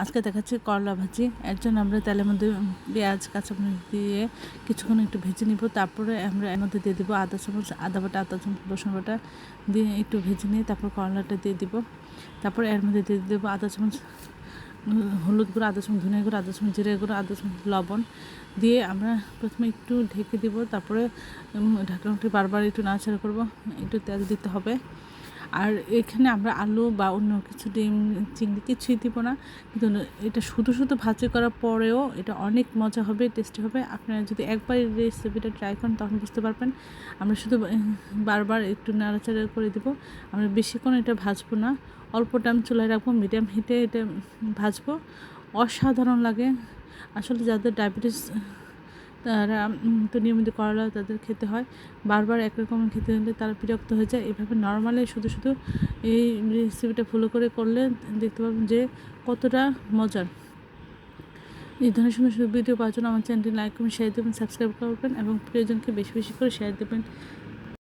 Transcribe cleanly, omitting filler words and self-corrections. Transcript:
আজকে দেখাচ্ছি করলা ভাজি। এর জন্য আমরা তেলের মধ্যে পেঁয়াজ কাঁচামরিচ দিয়ে কিছুক্ষণ একটু ভেজে নিব। তারপরে আমরা এর মধ্যে দিয়ে দেবো আদা চামচ আদা বাটা, আদা চামচ রসুন বাটা দিয়ে একটু ভেজে নিয়ে তারপর করলাটা দিয়ে দিব। তারপর এর মধ্যে দিয়ে দেবো আদা চামচ হলুদ গুঁড়ো, আদা চামচ ধনিয়া গুঁড়ো, আদা চামচ জিরে গুঁড়ো, আদা চামচ লবণ দিয়ে আমরা প্রথমে একটু ঢেকে দিব। তারপরে ঢাকনাটি বারবার একটু নাড়াচাড়া করব, একটু তেল দিতে হবে। আর এখানে আমরা আলু বা অন্য কিছু ডিম চিংড়ি কিছুই দিব না, কিন্তু এটা শুধু শুধু ভাজি করার পরেও এটা অনেক মজা হবে, টেস্টি হবে। আপনারা যদি একবার এই রেসিপিটা ট্রাই করেন তখন বুঝতে পারবেন। আমরা শুধু বারবার একটু নাড়াচাড়া করে দিব। আমরা বেশিক্ষণ এটা ভাজবো না, অল্প টাইম চুলায় রাখবো, মিডিয়াম হিটে এটা ভাজবো। অসাধারণ লাগে আসলে। যাদের ডায়াবেটিস তারা তো নিয়মিত করলা তাদের খেতে হয়, বারবার একরকম খেতে হলে তারা বিরক্ত হয়ে যায়। এভাবে নর্মালি শুধু শুধু এই রেসিপিটা ফলো করে করলে দেখতে পাবেন যে কতটা মজার। এই ধরনের সুন্দর সুন্দর ভিডিও পাওয়ার জন্য আমার চ্যানেলটি লাইক করবেন, শেয়ার দেবেন, সাবস্ক্রাইব করবেন এবং প্রিয়জনকে বেশি বেশি করে শেয়ার দেবেন।